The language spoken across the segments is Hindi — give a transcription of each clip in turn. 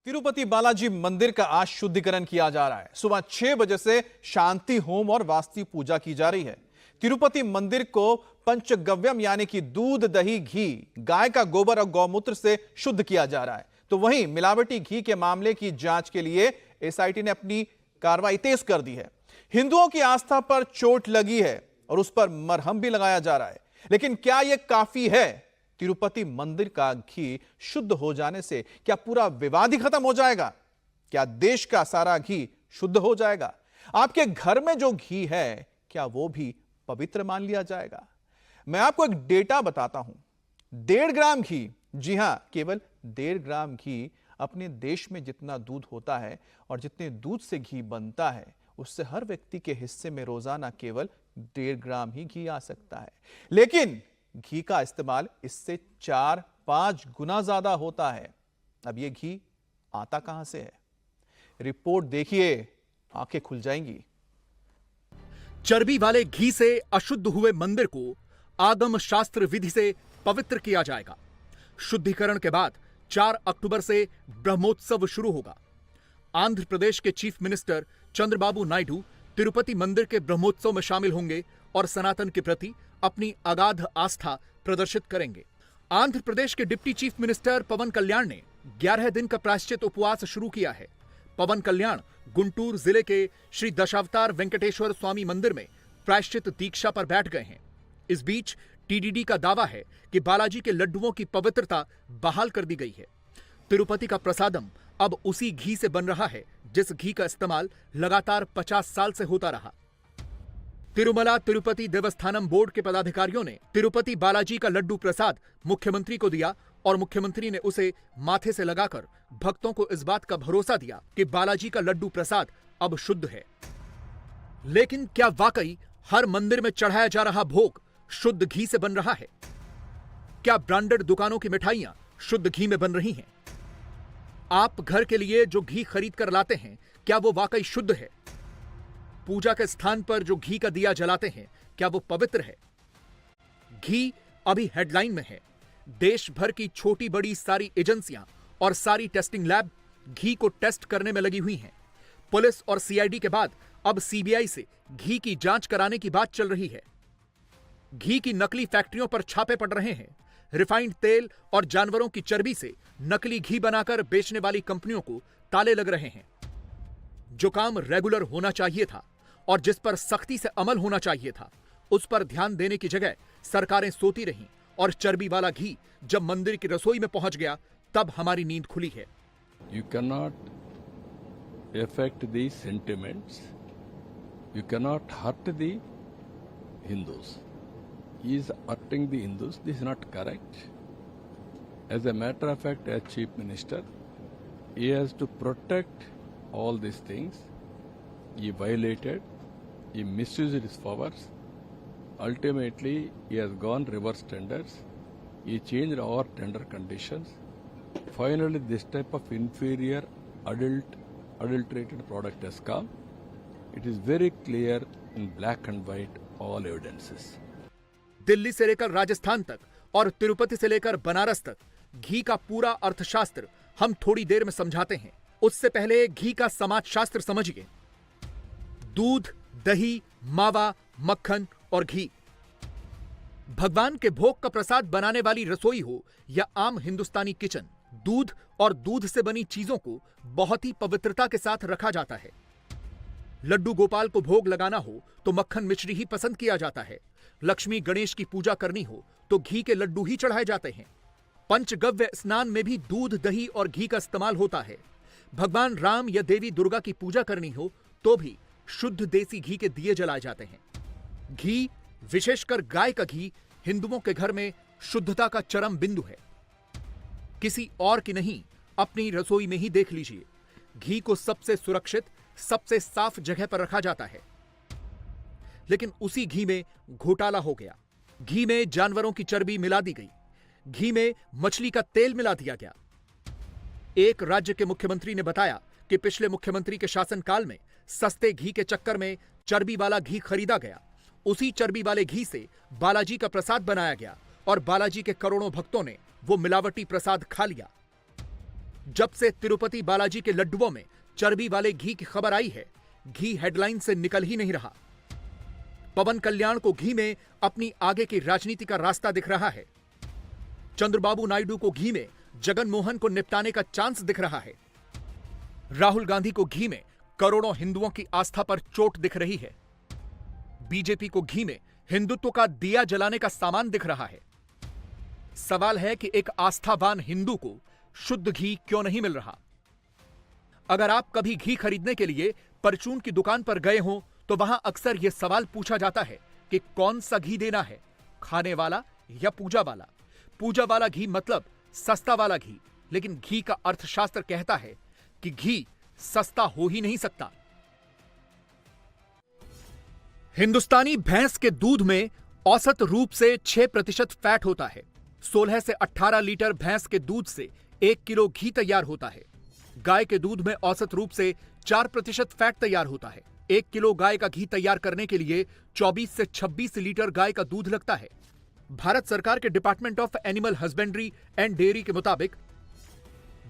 तिरुपति बालाजी मंदिर का आज शुद्धिकरण किया जा रहा है। सुबह 6 बजे से शांति होम और वास्तु पूजा की जा रही है। तिरुपति मंदिर को पंचगव्यम यानी कि दूध, दही, घी, गाय का गोबर और गौमूत्र से शुद्ध किया जा रहा है। तो वहीं मिलावटी घी के मामले की जांच के लिए एसआईटी ने अपनी कार्रवाई तेज कर दी है। हिंदुओं की आस्था पर चोट लगी है और उस पर मरहम भी लगाया जा रहा है, लेकिन क्या यह काफी है? तिरुपति मंदिर का घी शुद्ध हो जाने से क्या पूरा विवाद ही खत्म हो जाएगा? क्या देश का सारा घी शुद्ध हो जाएगा? आपके घर में जो घी है क्या वो भी पवित्र मान लिया जाएगा? मैं आपको एक डेटा बताता हूं। 1.5 ग्राम घी, जी हां, केवल 1.5 ग्राम घी अपने देश में जितना दूध होता है और जितने दूध से घी बनता है, उससे हर व्यक्ति के हिस्से में रोजाना केवल 1.5 ग्राम ही घी आ सकता है। लेकिन घी का इस्तेमाल इससे 4-5 गुना ज्यादा होता है। अब यह घी आता कहां से है? रिपोर्ट देखिए, आंखें खुल जाएंगी। चर्बी वाले घी से अशुद्ध हुए मंदिर को आगम शास्त्र विधि से पवित्र किया जाएगा। शुद्धिकरण के बाद 4 अक्टूबर से ब्रह्मोत्सव शुरू होगा। आंध्र प्रदेश के चीफ मिनिस्टर चंद्रबाबू नायडू तिरुपति मंदिर के ब्रह्मोत्सव में शामिल होंगे और सनातन के प्रति अपनी अगाध आस्था प्रदर्शित करेंगे। आंध्र प्रदेश के डिप्टी चीफ मिनिस्टर पवन कल्याण ने 11 दिन का प्रायश्चित उपवास शुरू किया है। पवन कल्याण गुंटूर जिले के श्री दशावतार वेंकटेश्वर स्वामी मंदिर में प्रायश्चित दीक्षा पर बैठ गए हैं। इस बीच टीडीडी का दावा है कि बालाजी के लड्डुओं की पवित्रता बहाल कर दी गई है। तिरुपति का प्रसादम अब उसी घी से बन रहा है जिस घी का इस्तेमाल लगातार 50 साल से होता रहा। तिरुमला तिरुपति देवस्थानम बोर्ड के पदाधिकारियों ने तिरुपति बालाजी का लड्डू प्रसाद मुख्यमंत्री को दिया और मुख्यमंत्री ने उसे माथे से लगाकर भक्तों को इस बात का भरोसा दिया कि बालाजी का लड्डू प्रसाद अब शुद्ध है। लेकिन क्या वाकई हर मंदिर में चढ़ाया जा रहा भोग शुद्ध घी से बन रहा है? क्या ब्रांडेड दुकानों की मिठाइयां शुद्ध घी में बन रही हैं? आप घर के लिए जो घी खरीद कर लाते हैं, क्या वो वाकई शुद्ध है? पूजा के स्थान पर जो घी का दिया जलाते हैं, क्या वो पवित्र है? घी अभी हेडलाइन में है। देश भर की छोटी बड़ी सारी एजेंसियां और सारी टेस्टिंग लैब घी को टेस्ट करने में लगी हुई हैं। पुलिस और सीआईडी के बाद अब सीबीआई से घी की जांच कराने की बात चल रही है। घी की नकली फैक्ट्रियों पर छापे पड़ रहे हैं। रिफाइंड तेल और जानवरों की चर्बी से नकली घी बनाकर बेचने वाली कंपनियों को ताले लग रहे हैं। जो काम रेगुलर होना चाहिए था और जिस पर सख्ती से अमल होना चाहिए था, उस पर ध्यान देने की जगह सरकारें सोती रहीं और चर्बी वाला घी जब मंदिर की रसोई में पहुंच गया, तब हमारी नींद खुली है। You cannot affect the sentiments. You cannot hurt the Hindus. He is hurting the Hindus. This is not correct. As a matter of fact, as Chief Minister, he has to protect all these things. He violated, he misused his powers. Ultimately, he has gone reverse tenders. He changed our tender conditions. Finally, this type of inferior, adulterated product has come. It is very clear in black and white, all evidences. Delhi से लेकर राजस्थान तक और तिरुपति से लेकर बनारस तक घी का पूरा अर्थशास्त्र हम थोड़ी देर में समझाते हैं। उससे पहले घी का समाजशास्त्र समझिए। दूध, दही, मावा, मक्खन और घी। भगवान के भोग का प्रसाद बनाने वाली रसोई हो या आम हिंदुस्तानी किचन, दूध और दूध से बनी चीजों को बहुत ही पवित्रता के साथ रखा जाता है। लड्डू गोपाल को भोग लगाना हो तो मक्खन मिश्री ही पसंद किया जाता है। लक्ष्मी गणेश की पूजा करनी हो तो घी के लड्डू ही चढ़ाए जाते हैं। पंचगव्य स्नान में भी दूध, दही और घी का इस्तेमाल होता है। भगवान राम या देवी दुर्गा की पूजा करनी हो तो भी शुद्ध देसी घी के दिए जलाए जाते हैं। घी, विशेषकर गाय का घी, हिंदुओं के घर में शुद्धता का चरम बिंदु है। किसी और की नहीं, अपनी रसोई में ही देख लीजिए। घी को सबसे सुरक्षित, सबसे साफ जगह पर रखा जाता है। लेकिन उसी घी में घोटाला हो गया। घी में जानवरों की चर्बी मिला दी गई। घी में मछली का तेल मिला दिया गया। एक राज्य के मुख्यमंत्री ने बताया कि पिछले मुख्यमंत्री के शासनकाल में सस्ते घी के चक्कर में चर्बी वाला घी खरीदा गया। उसी चर्बी वाले घी से बालाजी का प्रसाद बनाया गया और बालाजी के करोड़ों भक्तों ने वो मिलावटी प्रसाद खा लिया। जब से तिरुपति बालाजी के लड्डुओं में चर्बी वाले घी की खबर आई है, घी हेडलाइन से निकल ही नहीं रहा। पवन कल्याण को घी में अपनी आगे की राजनीति का रास्ता दिख रहा है। चंद्रबाबू नायडू को घी में जगन मोहन को निपटाने का चांस दिख रहा है। राहुल गांधी को घी में करोड़ों हिंदुओं की आस्था पर चोट दिख रही है। बीजेपी को घी में हिंदुत्व का दिया जलाने का सामान दिख रहा है। सवाल है कि एक आस्थावान हिंदू को शुद्ध घी क्यों नहीं मिल रहा? अगर आप कभी घी खरीदने के लिए परचून की दुकान पर गए हो तो वहां अक्सर यह सवाल पूछा जाता है कि कौन सा घी देना है, खाने वाला या पूजा वाला। पूजा वाला घी मतलब सस्ता वाला घी, लेकिन घी का अर्थशास्त्र कहता है कि घी सस्ता हो ही नहीं सकता। हिंदुस्तानी भैंस के दूध में औसत रूप से 6% फैट होता है। 16 से 18 लीटर भैंस के दूध से 1 किलो घी तैयार होता है। गाय के दूध में औसत रूप से 4% फैट तैयार होता है। 1 किलो गाय का घी तैयार करने के लिए 24 से 26 लीटर गाय का दूध लगता है। भारत सरकार के department of animal husbandry and dairy के मुताबिक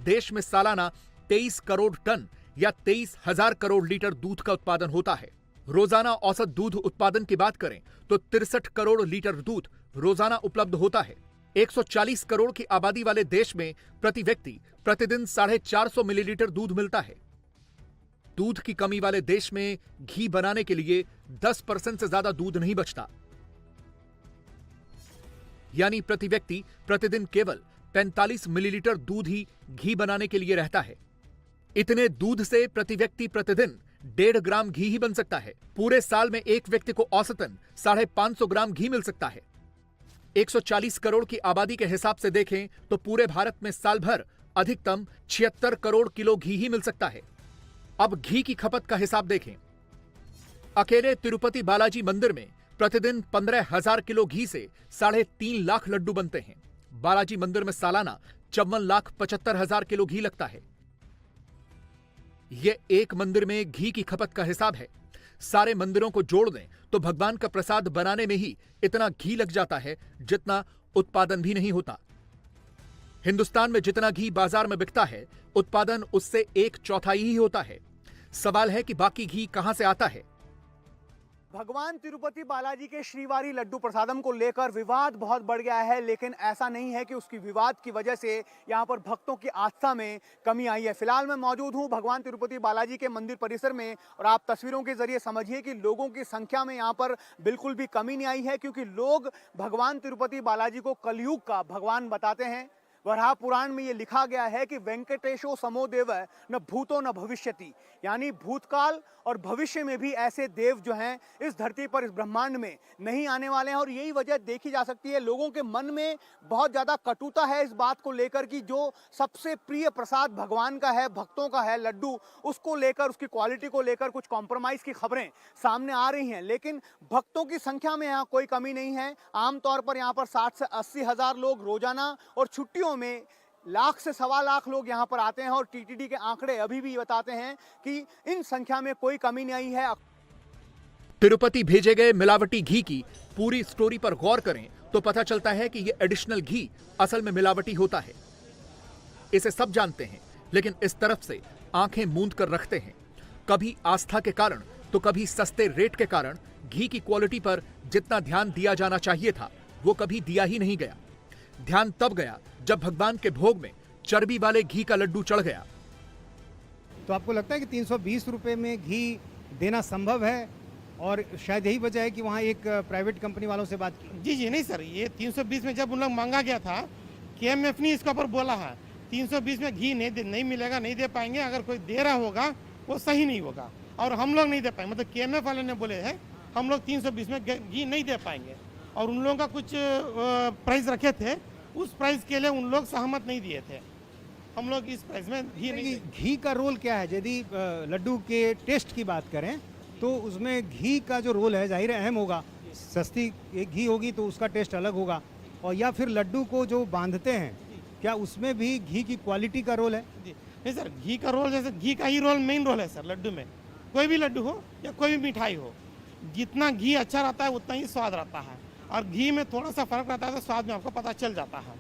देश में सालाना 23 करोड़ टन या 23,000 करोड़ लीटर दूध का उत्पादन होता है। रोजाना औसत दूध उत्पादन की बात करें तो 63 करोड़ लीटर दूध रोजाना उपलब्ध होता है। 140 करोड़ की आबादी वाले देश में प्रति व्यक्ति प्रतिदिन 450 मिलीलीटर दूध मिलता है। दूध की कमी वाले देश में घी बनाने के लिए 10% से ज्यादा दूध नहीं बचता, यानी प्रति व्यक्ति प्रतिदिन केवल 45 मिलीलीटर दूध ही घी बनाने के लिए रहता है। इतने दूध से प्रति व्यक्ति प्रतिदिन 1.5 ग्राम घी ही बन सकता है। पूरे साल में एक व्यक्ति को औसतन 550 ग्राम घी मिल सकता है। 140 करोड़ की आबादी के हिसाब से देखें तो पूरे भारत में साल भर अधिकतम 76 करोड़ किलो घी ही मिल सकता है। अब घी की खपत का हिसाब देखें। अकेले तिरुपति बालाजी मंदिर में प्रतिदिन 15,000 किलो घी से 3.5 लाख लड्डू बनते हैं। बालाजी मंदिर में सालाना 54,75,000 किलो घी लगता है। यह एक मंदिर में घी की खपत का हिसाब है। सारे मंदिरों को जोड़ दें तो भगवान का प्रसाद बनाने में ही इतना घी लग जाता है जितना उत्पादन भी नहीं होता। हिंदुस्तान में जितना घी बाजार में बिकता है, उत्पादन उससे 1/4 ही होता है। सवाल है कि बाकी घी कहां से आता है? भगवान तिरुपति बालाजी के श्रीवारी लड्डू प्रसादम को लेकर विवाद बहुत बढ़ गया है, लेकिन ऐसा नहीं है कि उसकी विवाद की वजह से यहां पर भक्तों की आस्था में कमी आई है। फिलहाल मैं मौजूद हूं भगवान तिरुपति बालाजी के मंदिर परिसर में और आप तस्वीरों के जरिए समझिए कि लोगों की संख्या में यहां पर बिल्कुल भी कमी नहीं आई है, क्योंकि लोग भगवान तिरुपति बालाजी को कलयुग का भगवान बताते हैं। वराह पुराण में ये लिखा गया है कि वेंकटेशो समो देव न भूतो न भविष्यति, यानी भूतकाल और भविष्य में भी ऐसे देव जो हैं इस धरती पर, इस ब्रह्मांड में नहीं आने वाले हैं। और यही वजह देखी जा सकती है, लोगों के मन में बहुत ज़्यादा कटुता है इस बात को लेकर कि जो सबसे प्रिय प्रसाद भगवान का है, भक्तों का है, लड्डू, उसको लेकर, उसकी क्वालिटी को लेकर कुछ कॉम्प्रोमाइज़ की खबरें सामने आ रही हैं। लेकिन भक्तों की संख्या में यहाँ कोई कमी नहीं है। आमतौर पर यहाँ पर 60 से 80 हज़ार लोग रोजाना और छुट्टियों में 1 लाख से 1.25 लाख लोग यहाँ पर आते हैं। और टीटीडी के आंकड़े अभी भी बताते हैं कि इन संख्या में कोई कमी नहीं आई है। तिरुपति भेजे गए मिलावटी घी की पूरी स्टोरी पर गौर करें तो पता चलता है कि यह एडिशनल घी असल में मिलावटी होता है। इसे सब जानते हैं, लेकिन इस तरफ से आंखें मूंद कर रखते हैं। कभी आस्था के कारण तो कभी सस्ते रेट के कारण घी की क्वालिटी पर जितना ध्यान दिया जाना चाहिए था वो कभी दिया ही नहीं गया। ध्यान तब गया जब भगवान के भोग में चर्बी वाले घी का लड्डू चढ़ गया। तो आपको लगता है कि 320 रुपए में घी देना संभव है? और शायद यही वजह है कि वहाँ एक प्राइवेट कंपनी वालों से बात की। जी नहीं सर, ये 320 में जब उन लोग मांगा गया था, KMF ने इसके ऊपर बोला है 320 में घी नहीं मिलेगा, नहीं दे पाएंगे। अगर कोई दे रहा होगा वो सही नहीं होगा और हम लोग नहीं दे पाएंगे। मतलब KMF वाले ने बोले हैं हम लोग 320 में घी नहीं दे पाएंगे। और उन लोगों का कुछ प्राइस रखे थे, उस प्राइस के लिए उन लोग सहमत नहीं दिए थे। हम लोग इस प्राइस में घी नहीं। घी का रोल क्या है? यदि लड्डू के टेस्ट की बात करें तो उसमें घी का जो रोल है जाहिर है अहम होगा। सस्ती एक घी होगी तो उसका टेस्ट अलग होगा। और या फिर लड्डू को जो बांधते हैं, क्या उसमें भी घी की क्वालिटी का रोल है? नहीं सर, घी का रोल जैसे घी का ही रोल मेन रोल है सर लड्डू में। कोई भी लड्डू हो या कोई भी मिठाई हो, जितना घी अच्छा रहता है उतना ही स्वाद रहता है। और घी में थोड़ा सा फर्क रहता है तो स्वाद में आपको पता चल जाता है।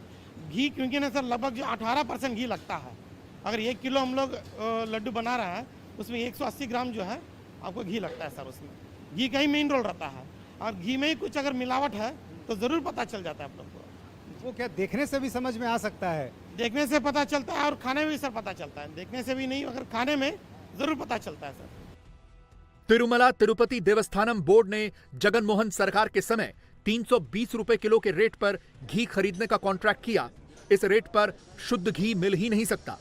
घी क्योंकि ना सर लगभग जो 18% घी लगता है, अगर 1 किलो हम लोग लड्डू बना रहे हैं उसमें 180 ग्राम जो है आपको घी लगता है सर। उसमें घी का ही मेन रोल रहता है और घी में ही कुछ अगर मिलावट है तो ज़रूर पता चल जाता है आप लोग को। वो क्या देखने से भी समझ में आ सकता है? देखने से पता चलता है और खाने में भी सर पता चलता है। देखने से भी नहीं, अगर खाने में ज़रूर पता चलता है सर। तिरुमला तिरुपति देवस्थानम बोर्ड ने जगन मोहन सरकार के समय 320 रुपए किलो के रेट पर घी खरीदने का कॉन्ट्रैक्ट किया। इस रेट पर शुद्ध घी मिल ही नहीं सकता।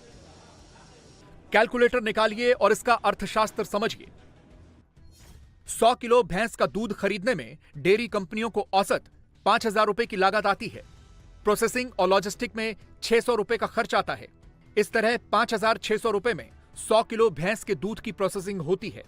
कैलकुलेटर निकालिए और इसका अर्थशास्त्र समझिए। 100 किलो भैंस का दूध खरीदने में डेयरी कंपनियों को औसत 5,000 रुपए की लागत आती है। प्रोसेसिंग और लॉजिस्टिक में 600 रुपए का खर्च आता है। इस तरह 5,600 रुपए में 100 किलो भैंस के दूध की प्रोसेसिंग होती है।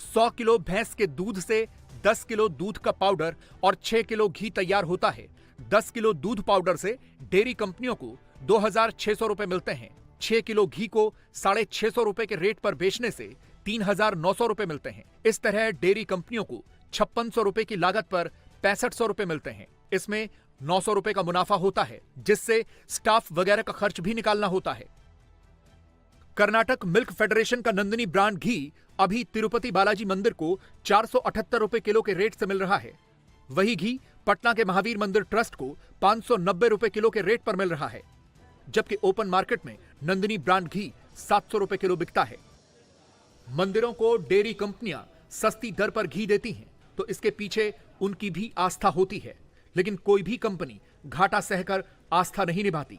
100 किलो भैंस के दूध से 10 किलो दूध का पाउडर और 6 किलो घी तैयार होता है। 10 किलो दूध पाउडर से डेयरी कंपनियों को 2,600 रुपए मिलते हैं। 6 किलो घी को 650 रुपए के रेट पर बेचने से 3,900 रुपए मिलते हैं। इस तरह डेयरी कंपनियों को 5,600 रुपए की लागत पर 6,500 रुपए मिलते हैं। इसमें 900 रुपए का मुनाफा होता है, जिससे स्टाफ वगैरह का खर्च भी निकालना होता है। कर्नाटक मिल्क फेडरेशन का नंदिनी ब्रांड घी अभी तिरुपति बालाजी मंदिर को 478 रुपए किलो के रेट से मिल रहा है। वही घी पटना के महावीर मंदिर ट्रस्ट को 590 रुपए किलो के रेट पर मिल रहा है, जबकि ओपन मार्केट में नंदिनी ब्रांड घी 700 रुपए किलो बिकता है। मंदिरों को डेयरी कंपनियां सस्ती दर पर घी देती हैं, तो इसके पीछे उनकी भी आस्था होती है, लेकिन कोई भी कंपनी घाटा सहकर आस्था नहीं निभाती।